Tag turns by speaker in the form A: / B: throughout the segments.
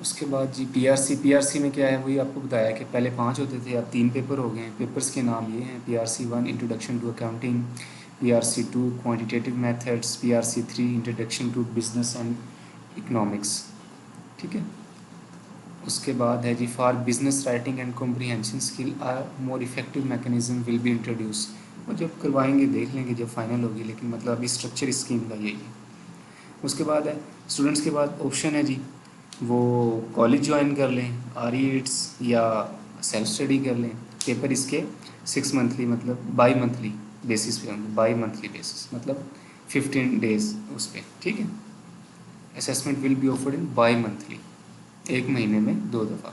A: اس کے بعد جی P R C میں کیا ہے وہی آپ کو بتایا کہ پہلے 5 ہوتے تھے، اب 3 پیپر ہو گئے ہیں۔ پیپرز کے نام یہ ہیں: PRC 1 introduction to accounting, PRC 2 quantitative methods, PRC 3 introduction to business and economics, ٹھیک ہے۔ اس کے بعد ہے جی for business writing and comprehension skill more effective mechanism will be introduce, اور جب کروائیں گے دیکھ لیں گے جب فائنل ہوگی، لیکن مطلب ابھی اسٹرکچر اسکیم کا یہی ہے۔ اس کے بعد ہے اسٹوڈنٹس کے بعد آپشن ہے جی وہ کالج جوائن کر لیں، RE8 یا سیلف اسٹڈی کر لیں۔ پیپر اس کے 6 منتھلی مطلب بائی منتھلی بیسس پہ ہوں گے، بائی منتھلی بیسس مطلب 15 ڈیز اس پہ، ٹھیک ہے۔ Assessment will be offered in bimonthly, 1 مہینے میں 2 دفعہ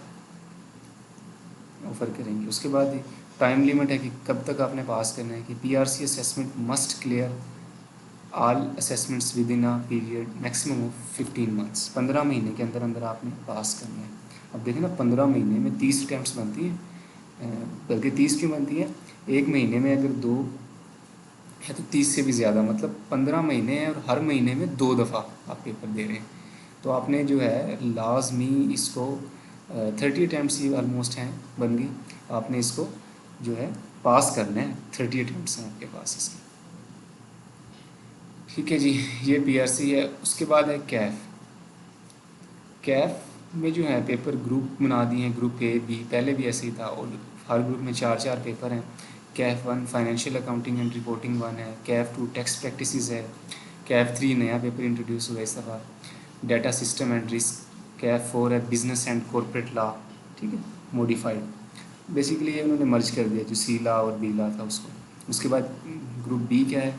A: آفر کریں گے۔ اس کے بعد ٹائم لیمٹ ہے کہ کب تک آپ نے پاس کرنا ہے، کہ PRC assessment must clear all assessments with in period maximum of 15 months, 15 مہینے کے اندر اندر آپ نے پاس کرنا ہے۔ اب دیکھیں نا 15 مہینے میں 30 اٹیمپٹس بنتی ہیں، بلکہ 30 کیوں بنتی ہے، 1 مہینے میں اگر 2 ہے تو 30 سے بھی زیادہ، مطلب 15 مہینے ہیں اور ہر مہینے میں 2 دفعہ آپ پیپر دے رہے ہیں۔ تو آپ نے جو ہے لازمی اس کو 30 اٹیمپٹس ہی آلموسٹ ہیں بن گئی، آپ نے اس کو جو ہے پاس کرنا ہے، 30 اٹیمپٹس ہیں آپ کے پاس اس کے، ٹھیک ہے جی۔ یہ PRC ہے۔ اس کے بعد ہے کیف میں جو ہے پیپر گروپ بنا دیے ہیں، گروپ A B، پہلے بھی ایسے ہی تھا، اور ہر گروپ میں 4 پیپر ہیں۔ کیف 1 فائنینشیل اکاؤنٹنگ اینڈ رپورٹنگ 1 ہے، کیف 2 ٹیکس پریکٹسز ہے، کیف 3 نیا پیپر انٹروڈیوس ہوا اس دفعہ، ڈیٹا سسٹم اینڈ رسک، کیف 4 ہے بزنس اینڈ کارپوریٹ لا، ٹھیک ہے، موڈیفائڈ۔ بیسیکلی یہ انہوں نے مرج کر دیا جو C لا اور B لا تھا اس کو۔ اس کے بعد گروپ B کیا ہے،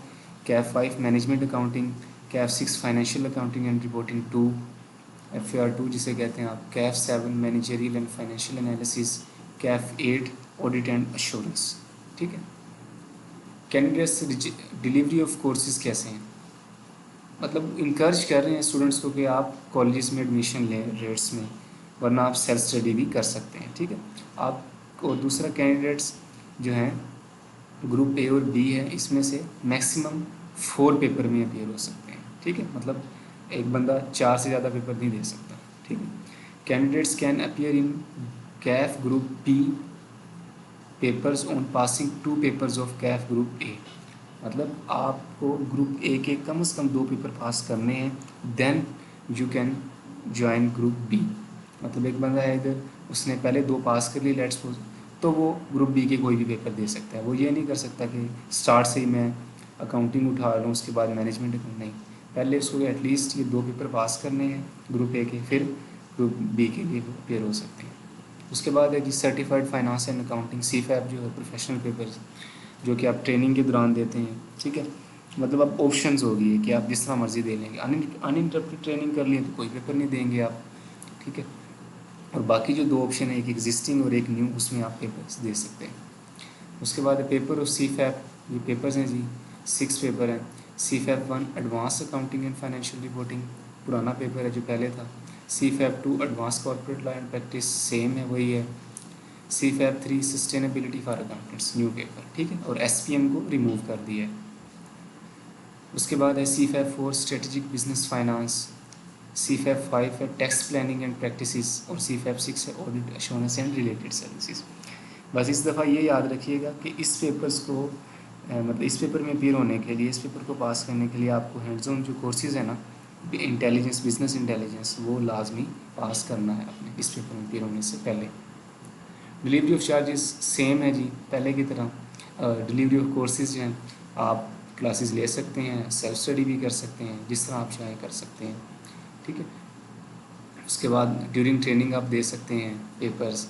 A: CAF 5 management accounting, CAF 6 financial accounting and reporting 2، FAR 2 جسے کہتے ہیں آپ، CAF 7 managerial and financial analysis, CAF 8 audit and assurance, ٹھیک ہے۔ کینڈیڈیٹس ڈلیوری آف کورسز کیسے ہیں، مطلب انکرج کر رہے ہیں اسٹوڈنٹس کو کہ آپ کالجز میں ایڈمیشن لیں ریٹس میں، ورنہ آپ سیلف اسٹڈی بھی کر سکتے ہیں، ٹھیک ہے آپ۔ اور دوسرا کینڈیڈیٹس جو ہیں گروپ A اور B ہے، اس میں سے میکسیمم 4 پیپر میں اپیئر ہو سکتے ہیں، ٹھیک ہے، مطلب ایک بندہ 4 سے زیادہ پیپر نہیں دے سکتا، ٹھیک ہے۔ Candidates can appear in CAF group B papers on passing 2 papers of CAF group A، مطلب آپ کو گروپ A کے کم از کم 2 پیپر پاس کرنے ہیں، then you can join group B۔ مطلب ایک بندہ ہے ادھر، اس نے پہلے 2 پاس کر لی لیٹس سپوز، تو وہ گروپ B کے کوئی بھی پیپر دے سکتا ہے۔ وہ یہ نہیں کر سکتا کہ سٹارٹ سے ہی میں اکاؤنٹنگ اٹھا لوں اس کے بعد مینجمنٹ نہیں، پہلے اس کو ایٹ لیسٹ یہ 2 پیپر پاس کرنے ہیں گروپ A کے، پھر گروپ B کے لیے وہ اپیئر ہو سکتے ہیں۔ اس کے بعد ہے جی certified finance and accounting CFAP جو ہے پروفیشنل پیپرز جو کہ آپ ٹریننگ کے دوران دیتے ہیں، ٹھیک ہے، مطلب اب آپشنز ہوگی کہ آپ جس طرح مرضی دے لیں گے، ان انٹرپریٹ ٹریننگ کر لیں تو کوئی پیپر نہیں دیں گے آپ، ٹھیک ہے، اور باقی جو 2 آپشن ہیں ایک ایگزسٹنگ اور ایک نیو، اس میں آپ پیپرز دے سکتے ہیں۔ اس کے بعد پیپر آف CFAP، یہ پیپرز ہیں جی 6 پیپر ہیں۔ CFAP 1 advance accounting and financial reporting, پرانا پیپر ہے جو پہلے تھا۔ CFAP 2 advance corporate law and practice, same ہے وہی ہے۔ CFAP 3 sustainability for accountants, new paper, ٹھیک ہے، اور SPM کو ریموو کر دیا ہے۔ اس کے بعد ہے CFAP 4 strategic business finance, CFAP 5 ہے ٹیکس پلاننگ اینڈ پریکٹسز، اور CFAP 6 ہے audit assurance and related services. بس اس دفعہ یہ یاد رکھیے گا کہ اس پیپرز کو مطلب اس پیپر میں اپیئر ہونے کے لیے، اس پیپر کو پاس کرنے کے لیے آپ کو ہینڈز آن جو کورسز ہیں نا، انٹیلیجنس، بزنس انٹیلیجنس، وہ لازمی پاس کرنا ہے اپنے اس پیپر میں اپیئر ہونے سے پہلے۔ ڈلیوری آف چارجز سیم ہے جی پہلے کی طرح۔ ڈلیوری آف کورسز جو ہیں آپ کلاسز لے سکتے ہیں، سیلف اسٹڈی بھی کر سکتے ہیں، جس طرح آپ چاہیں کر سکتے ہیں، ٹھیک ہے۔ اس کے بعد ڈیورنگ ٹریننگ آپ دے سکتے ہیں papers,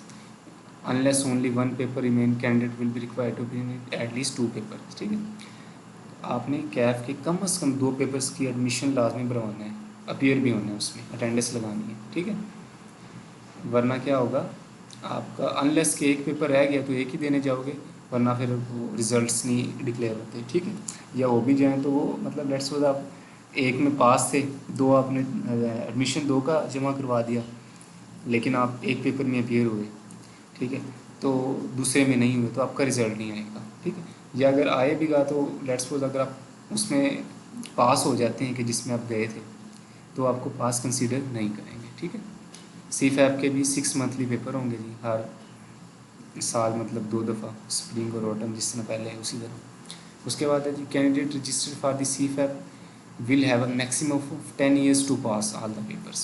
A: unless only 1 paper remain candidate will be required to present at least 2 papers، ٹھیک ہے۔ آپ نے کیف کے کم از کم 2 پیپرز کی ایڈمیشن لازمی بھروانا ہے، اپیئر بھی ہونا ہے اس میں، اٹینڈنس لگانی ہے، ٹھیک ہے، ورنہ کیا ہوگا آپ کا، انلیس کہ ایک پیپر رہ گیا تو ایک ہی دینے جاؤ گے، ورنہ پھر وہ ریزلٹس نہیں ڈکلیئر ہوتے، ٹھیک ہے، یا ہو بھی جائیں تو وہ مطلب لیٹس سپوز آپ ایک میں پاس تھے، 2 آپ نے ایڈمیشن 2 کا جمع کروا دیا، لیکن آپ ایک پیپر میں اپیئر ہوئے، ٹھیک ہے، تو دوسرے میں نہیں ہوئے تو آپ کا رزلٹ نہیں آئے گا، ٹھیک ہے، یا اگر آئے بھی گا تو لیٹس سپوز اگر آپ اس میں پاس ہو جاتے ہیں کہ جس میں آپ گئے تھے، تو آپ کو پاس کنسیڈر نہیں کریں گے، ٹھیک ہے۔ सी फैप के भी 6 मंथली पेपर होंगे जी हर साल, मतलब 2 दफ़ा, स्प्रिंग और ऑटम जिस तरह पहले है उसी तरह। उसके बाद है जी candidate registered for the CFAP will have a maximum of 10 years to pass all the papers.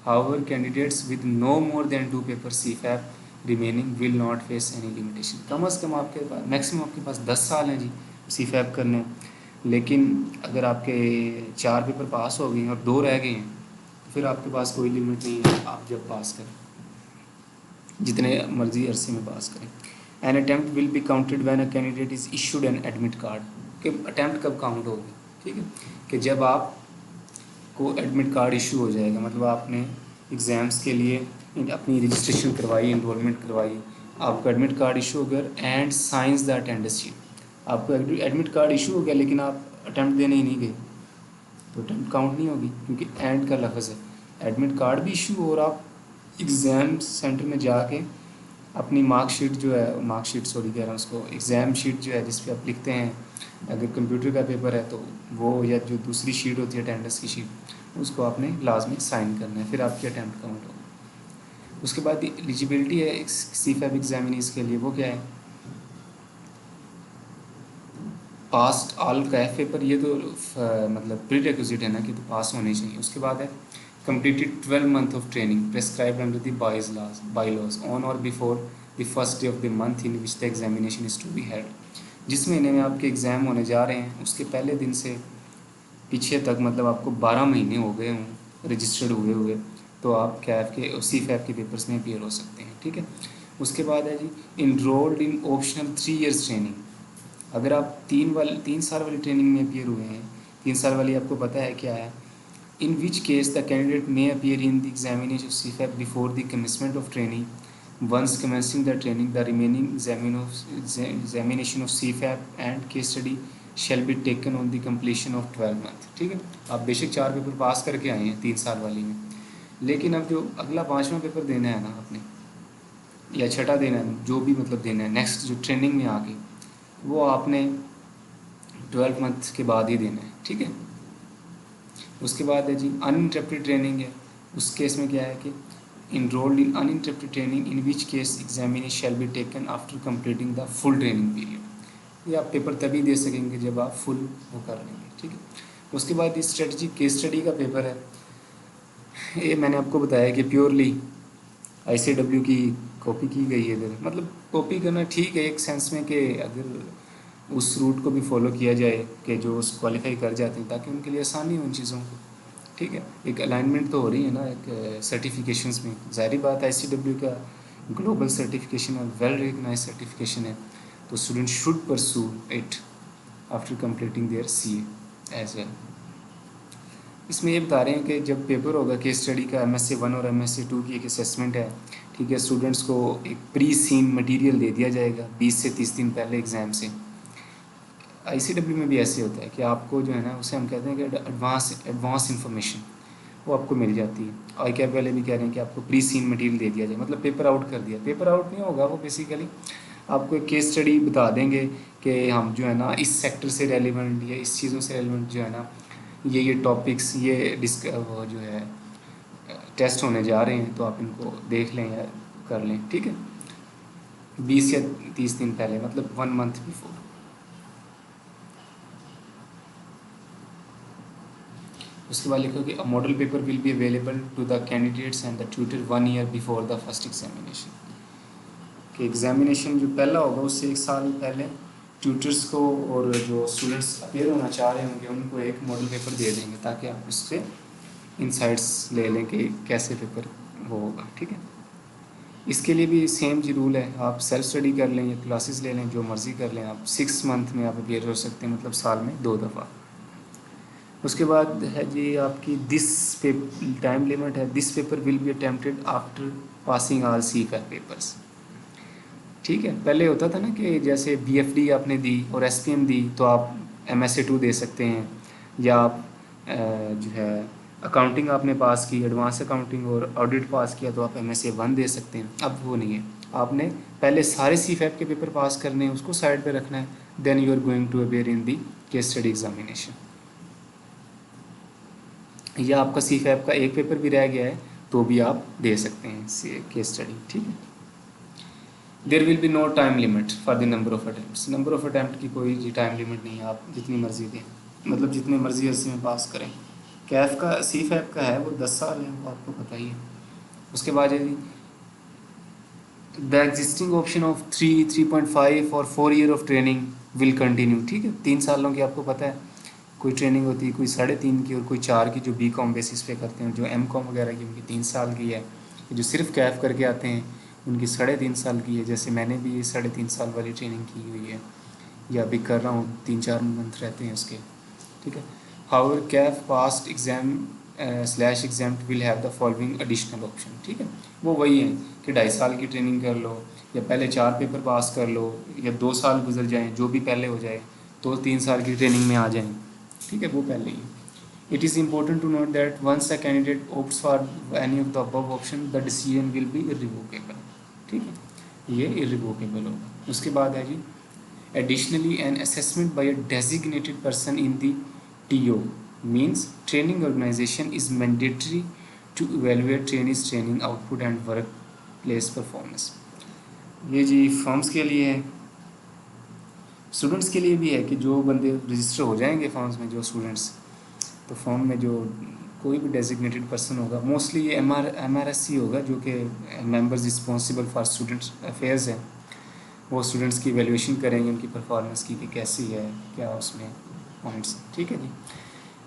A: However, candidates with no more than 2 papers CFAP remaining will not face any limitation. कम अज़ कम आपके पास maximum आपके पास 10 साल हैं जी CFAP करने, लेकिन अगर आपके 4 paper pass हो गए हैं और 2 रह गए हैं तो फिर आपके पास कोई लिमिट नहीं है, आप जब पास करें जितने मर्जी अरसे में पास करें। N attempt will be counted when a candidate is issued N admit card, कि अटैम्प्ट कब काउंट होगी, ठीक है, कि जब आप को एडमिट कार्ड इशू हो जाएगा, मतलब आपने एग्ज़ाम्स के लिए अपनी रजिस्ट्रेशन करवाई, इनरोलमेंट करवाई, आपको एडमिट कार्ड इशू हो गया and science the attendance sheet, आपको एडमिट कार्ड इशू हो गया लेकिन आप अटैम्प्ट देने ही नहीं गए तो अटैम्प्ट काउंट नहीं होगी, क्योंकि एंड का लफ्ज़ है। एडमिट कार्ड भी इशू हो और आप एग्ज़ाम सेंटर में जाके अपनी मार्कशीट जो है, मार्कशीट सॉरी कह रहा हूँ उसको, एग्ज़ाम शीट जो है जिस पे आप लिखते हैं, अगर कंप्यूटर का पेपर है तो वो, या जो दूसरी शीट होती है अटेंडेंस की शीट, उसको आपने लाजमी साइन करना है, फिर आपकी अटैम्प्ट काउंट होगा। उसके बाद एलिजिबिलिटी है CFAP एग्जामिनीज़ के लिए, वो क्या है, पास्ट ऑल कैफ पेपर, ये तो मतलब प्री रिक्विजिट है ना कि तो पास होने चाहिए। उसके बाद है completed 12 month of training prescribed under the bylaws on or before the first day of the month in which the examination is to be held. जिस महीने में आपके एग्ज़ाम होने जा रहे हैं उसके पहले दिन से पीछे तक, मतलब आपको 12 महीने हो गए हों रजिस्टर्ड हुए हुए, तो आप कैफ के CFAP के पेपर्स में अपीयर हो सकते हैं, ठीक है। उसके बाद है जी enrolled in optional 3 years training, अगर आप 3 साल वाली ट्रेनिंग में अपीयर हुए हैं, 3 साल वाली आपको पता है क्या है, in which case the candidate may appear in the examination of CFAP before the commencement of training. Once commencing the training, the remaining examination of CFAP and case study shall be taken on the completion of 12 month, ठीक है। आप बेशक 4 paper pass करके आए हैं 3 साल वाली में, लेकिन अब जो अगला 5वां पेपर देना है ना आपने, या छठा देना है, जो भी मतलब देना है नेक्स्ट जो ट्रेनिंग में आके, वो आपने 12 मंथ के बाद ही देना है, ठीक है। उसके बाद है जी अनइंटरप्टेड ट्रेनिंग है, उस केस में क्या है कि enrolled in uninterrupted training in which case examination shall be taken after completing the full training period, ये आप पेपर तभी दे सकेंगे जब आप फुल वो कर लेंगे, ठीक है। उसके बाद स्ट्रेटजी केस स्टडी का पेपर है, ये मैंने आपको बताया कि प्योरली ICW की कॉपी की गई है इधर, मतलब कॉपी करना ठीक है एक सेंस में कि अगर उस रूट को भी फॉलो किया जाए कि जो क्वालिफाई कर जाते हैं, ताकि उनके लिए आसानी हो उन चीज़ों को, ठीक है। एक अलाइनमेंट तो हो रही है ना एक सर्टिफिकेशंस में, ज़ाहिर बात है ICW का ग्लोबल सर्टिफिकेशन और वेल रिकग्नाइज सर्टिफिकेशन है, तो student should pursue it after completing their CA as well. इसमें ये बता रहे हैं कि जब पेपर होगा केस स्टडी का, MSc 1 और MSc 2 की एक असेसमेंट है, ठीक है, स्टूडेंट्स को एक प्री सीन मटेरियल दे दिया जाएगा 20 से 30 दिन पहले एग्ज़ाम से। ICW में भी ऐसे होता है कि आपको जो है ना, उसे हम कहते हैं कि एडवांस इन्फॉर्मेशन वो आपको मिल जाती है। ICAP वाले भी कह रहे हैं कि आपको प्री सीन मटेरियल दे दिया जाए, मतलब पेपर आउट कर दिया, पेपर आउट नहीं होगा, वो बेसिकली आपको एक केस स्टडी बता देंगे कि हम जो है ना इस सेक्टर से रेलिवेंट या इस चीज़ों से रेलिवेंट जो है ना ये टॉपिक्स ये वो जो है टेस्ट होने जा रहे हैं, तो आप इनको देख लें या कर लें, ठीक है, 20 या 30 दिन पहले, मतलब 1 मंथ बिफोर। उसके बाद लिखो कि a model paper will be available to the candidates and the tutor 1 year before the first examination, कि एग्जामिनेशन जो पहला होगा उससे 1 साल पहले ट्यूटर्स को और जो स्टूडेंट्स अपेयर होना चाह रहे होंगे उनको एक मॉडल पेपर दे देंगे, ताकि आप उससे इंसाइट्स ले लें कि कैसे पेपर वो होगा, ठीक है। इसके लिए भी सेम जी रूल है, आप सेल्फ स्टडी कर लें या क्लासेस ले लें, जो मर्ज़ी कर लें, आप 6 मंथ में आप अपेयर हो सकते हैं, मतलब साल में 2 दफ़ा। उसके बाद है जी आपकी टाइम लिमिट है, this paper will B attempted after passing all CFAP papers, ठीक है। पहले होता था ना कि जैसे BFD आपने दी और SPM दी तो आप MSc 2 दे सकते हैं, या आप जो है अकाउंटिंग आपने पास की, एडवांस अकाउंटिंग और ऑडिट पास किया तो आप MSc 1 दे सकते हैं। अब वो नहीं है, आपने पहले सारे CFAP के पेपर पास करने हैं, उसको साइड पे रखना है, then you are going to appear in the case study examination. या आपका CFAP का एक पेपर भी रह गया है, तो भी आप दे सकते हैं केस स्टडी, ठीक है। There will be no time limit for the number of attempts, number of attempt की कोई टाइम लिमिट नहीं है, आप जितनी मर्जी दें, मतलब जितने मर्जी अर्से में पास करें। कैफ का सी फैप का है वो 10 साल है, वो आपको पता ही है। उसके बाद यदि द एग्जिस्टिंग ऑप्शन ऑफ 3.5 और 4 year of training will continue, ठीक है। 3 सालों की आपको पता है कोई ट्रेनिंग होती है, कोई 3.5 की और कोई 4 की, जो बी कॉम बेसिस पे करते हैं, जो एम कॉम वगैरह की उनकी 3 साल की है, जो सिर्फ कैफ करके आते हैं उनकी 3.5 साल की है। जैसे मैंने भी ये 3.5 साल वाली ट्रेनिंग की हुई है, या अभी कर रहा हूँ, 3-4 मंथ रहते हैं उसके, ठीक है। However Kaif past exam slash exam will have the following additional option, ठीक है। वो वही है कि 2.5 साल की ट्रेनिंग कर लो, या पहले 4 पेपर पास कर लो, या 2 साल गुजर जाएँ, जो भी पहले हो जाए, तो 3 साल की ट्रेनिंग में आ जाएँ, ठीक है, वो पहले ही। It is important to note that once a candidate opts for any of the above option the decision will be irrevocable, ठीक है, ये इर्रिवोकेबल होगा। उसके बाद है जी, additionally an assessment by a designated person in the TO means training organization is mandatory to evaluate trainees training output and workplace performance। ये G forms के लिए है, स्टूडेंट्स के लिए भी है कि जो बंदे रजिस्टर हो जाएंगे फॉर्म्स में, जो स्टूडेंट्स, तो फॉर्म में जो कोई भी डेजिग्नेटेड पर्सन होगा, मोस्टली ये MRSC होगा, जो कि members responsible for students affairs है। वो स्टूडेंट्स की वैल्यूएशन करेंगे उनकी परफॉर्मेंस की कि कैसी है, क्या उसमें पॉइंट्स, ठीक है जी।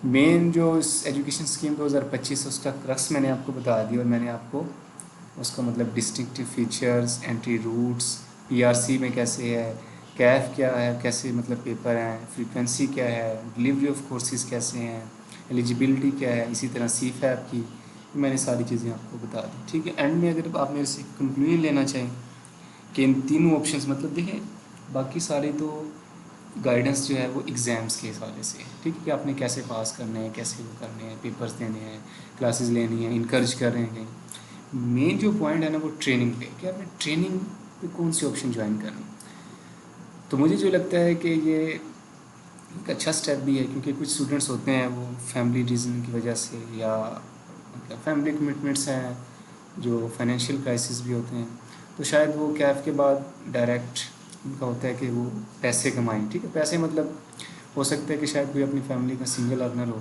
A: मेन जो इस एजुकेशन स्कीम 2025 उसका क्रक्स मैंने आपको बता दिया, और मैंने आपको उसका मतलब distinctive features, entry routes, PRC में कैसे है, कैफ क्या है, कैसे मतलब पेपर हैं, फ्रीक्वेंसी क्या है, डिलीवरी ऑफ कोर्सेज कैसे हैं, एलिजिबिलिटी क्या है, इसी तरह CFAP की, मैंने सारी चीज़ें आपको बता दी, ठीक है। एंड में अगर आप मेरे से कंक्लूजन लेना चाहें कि इन तीनों ऑप्शंस, मतलब देखें बाकी सारे तो गाइडेंस जो है वो एग्ज़ाम्स के हवाले से है, ठीक है, कि आपने कैसे पास करने हैं, कैसे वो करने हैं, पेपर्स देने हैं, क्लासेस लेनी है, इनकरेज कर रहे हैं कहीं। मेन जो पॉइंट है ना वो ट्रेनिंग पे, कि आपने ट्रेनिंग पे कौन सी ऑप्शन ज्वाइन करनी। तो मुझे जो लगता है कि ये एक अच्छा स्टेप भी है, क्योंकि कुछ स्टूडेंट्स होते हैं वो फैमिली रीज़न की वजह से, या मतलब फैमिली कमिटमेंट्स हैं, जो फाइनेंशियल क्राइसिस भी होते हैं, तो शायद वो कैफ के बाद डायरेक्ट उनका होता है कि वो पैसे कमाएं, ठीक है। पैसे मतलब हो सकता है कि शायद कोई अपनी फैमिली का सिंगल अर्नर हो,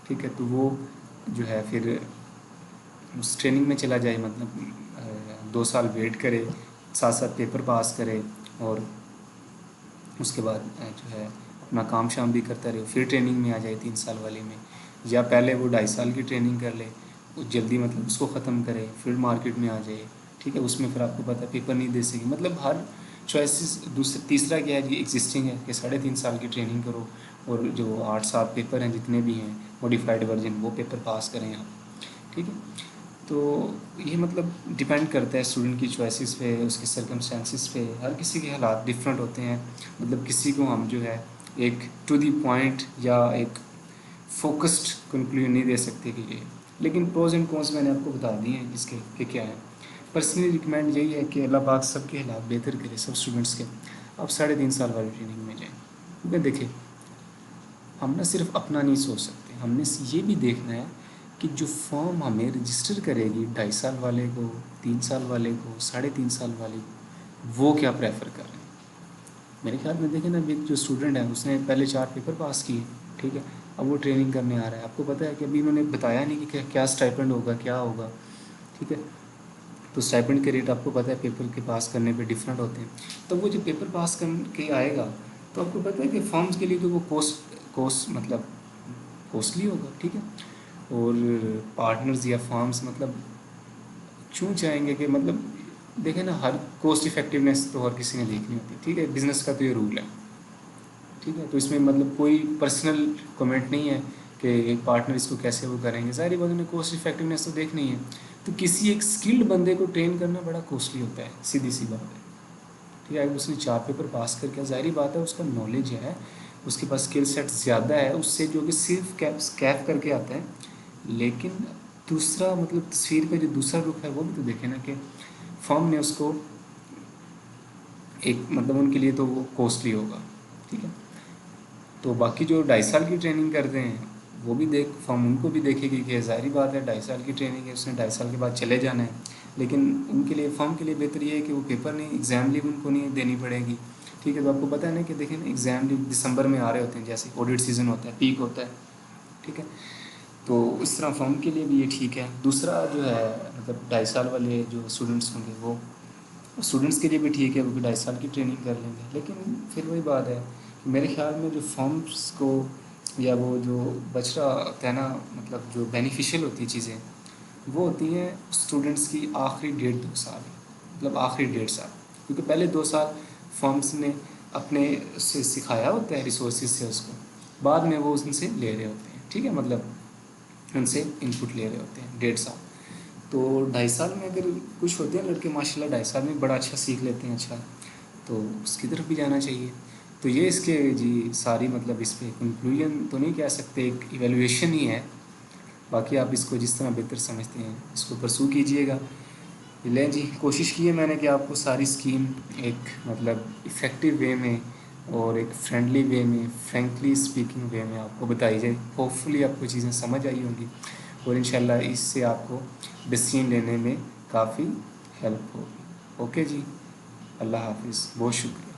A: ठीक है, तो वो जो है फिर उस ट्रेनिंग में चला जाए, मतलब 2 साल वेट करे, 7 पेपर पास करे, और उसके बाद जो है अपना काम शाम भी करता रहे, फिर ट्रेनिंग में आ जाए 3 साल वाले में, या पहले वो 2.5 साल की ट्रेनिंग कर ले, वो जल्दी मतलब उसको ख़त्म करे, फिर मार्केट में आ जाए, ठीक है। उसमें फिर आपको पता है पेपर नहीं दे सकेंगे, मतलब हर चॉइसेस। तीसरा क्या है, ये एग्जिस्टिंग है कि 3.5 साल की ट्रेनिंग करो, और जो 8-7 पेपर हैं जितने भी हैं मॉडिफाइड वर्जन, वो पेपर पास करें आप, ठीक है। तो ये मतलब डिपेंड करता है स्टूडेंट की चॉइसेस पे, उसके सर्कमस्टेंसेस पे, हर किसी के हालात डिफरेंट होते हैं। मतलब किसी को हम जो है एक टू दी पॉइंट या एक फोकस्ड कंक्लूजन नहीं दे सकते कि ये, लेकिन प्रोज एंड कॉन्स मैंने आपको बता दिए हैं इसके कि क्या है। पर्सनली रिकमेंड यही है कि अल्लाह पाक सबके हालात बेहतर करे, सब स्टूडेंट्स के। आप 3.5 साल वाली ट्रेनिंग में जाएँ, क्योंकि देखिए हम ना सिर्फ अपना नहीं सोच सकते, हमने ये भी देखना है कि जो फॉर्म हमें रजिस्टर करेगी 2.5 साल वाले को, 3 साल वाले को, 3.5 साल वाले को, वो क्या प्रेफर कर रहे हैं। मेरे ख्याल में देखें ना, अभी जो स्टूडेंट है उसने पहले 4 पेपर पास किए, ठीक है, अब वो ट्रेनिंग करने आ रहा है। आपको पता है कि अभी उन्होंने बताया नहीं कि क्या स्टाइपेंड होगा, क्या होगा, ठीक है। तो स्टाइपेंड के रेट आपको पता है पेपर के पास करने पे डिफरेंट होते हैं। तो वो जब पेपर पास करके आएगा तो आपको पता है कि फॉर्म्स के लिए तो वो कोस्ट मतलब कॉस्टली होगा, ठीक है। और पार्टनर्स या फॉर्म्स मतलब क्यों चाहेंगे कि मतलब देखें ना, हर कॉस्ट इफेक्टिवनेस तो हर किसी ने देखनी होती है, ठीक है, बिज़नेस का तो ये रूल है, ठीक है। तो इसमें मतलब कोई पर्सनल कमेंट नहीं है कि एक पार्टनर इसको कैसे वो करेंगे, ज़ाहिर बात उन्हें कॉस्ट इफेक्टिवनेस तो देखनी है। तो किसी एक स्किल्ड बंदे को ट्रेन करना बड़ा कॉस्टली होता है, सीधी सी बात है, ठीक है। अगर उसने 4 पेपर पास करके, ज़ाहिर बात है उसका नॉलेज है, उसके पास स्किल सेट ज़्यादा है उससे जो कि सिर्फ कैफ करके आता है। लेकिन दूसरा मतलब तस्वीर का जो दूसरा रुख है वो भी तो देखें ना, कि फर्म ने उसको एक मतलब उनके लिए तो वो कॉस्टली होगा, ठीक है। तो बाकी जो 2.5 साल की ट्रेनिंग करते हैं وہ بھی فارم ان کو بھی دیکھے گی کہ ظاہری بات ہے 2.5 سال کی ٹریننگ ہے، اس نے 2.5 سال کے بعد چلے جانا ہے، لیکن ان کے لیے فارم کے لیے بہتر یہ ہے کہ وہ پیپر نہیں، ایگزام لیو ان کو نہیں دینی پڑے گی. ٹھیک ہے، تو آپ کو پتہ ہے نا کہ دیکھیں نا ایگزام لیو دسمبر میں آ رہے ہوتے ہیں، جیسے آڈٹ سیزن ہوتا ہے، پیک ہوتا ہے. ٹھیک ہے، تو اس طرح فارم کے لیے بھی یہ ٹھیک ہے. دوسرا جو ہے مطلب 2.5 سال والے جو اسٹوڈنٹس ہوں گے وہ اسٹوڈنٹس کے لیے بھی ٹھیک ہے، وہ بھی 2.5 سال کی ٹریننگ کر لیں گے. لیکن پھر وہی بات ہے کہ میرے خیال میں جو فارمس کو یا وہ جو بچ رہا ہوتا ہے نا، مطلب جو بینیفیشیل ہوتی چیزیں وہ ہوتی ہیں اسٹوڈنٹس کی آخری 1.5-2 سال، مطلب آخری 1.5 سال. کیونکہ پہلے 2 سال فارمس نے اپنے سے سکھایا ہوتا ہے ریسورسز سے اس کو، بعد میں وہ ان سے لے رہے ہوتے ہیں. ٹھیک ہے، مطلب ان سے ان پٹ لے رہے ہوتے ہیں 1.5 سال. تو 2.5 سال میں اگر کچھ ہوتے ہیں لڑکے ماشاء اللہ 2.5 سال میں بڑا اچھا سیکھ لیتے ہیں، اچھا، تو اس کی طرف بھی جانا چاہیے. تو یہ اس کے جی ساری مطلب اس پہ کنکلوژن تو نہیں کہہ سکتے، ایک ایویلویشن ہی ہے. باقی آپ اس کو جس طرح بہتر سمجھتے ہیں اس کو پرسو کیجئے گا. لیں جی، کوشش کی ہے میں نے کہ آپ کو ساری اسکیم ایک مطلب افیکٹو وے میں اور ایک فرینڈلی وے میں، فرینکلی اسپیکنگ وے میں آپ کو بتائی جائے. ہوپ فلی آپ کو چیزیں سمجھ آئی ہوں گی اور انشاءاللہ اس سے آپ کو ڈسیزن لینے میں کافی ہیلپ ہوگی. اوکے جی، اللہ حافظ، بہت شکریہ.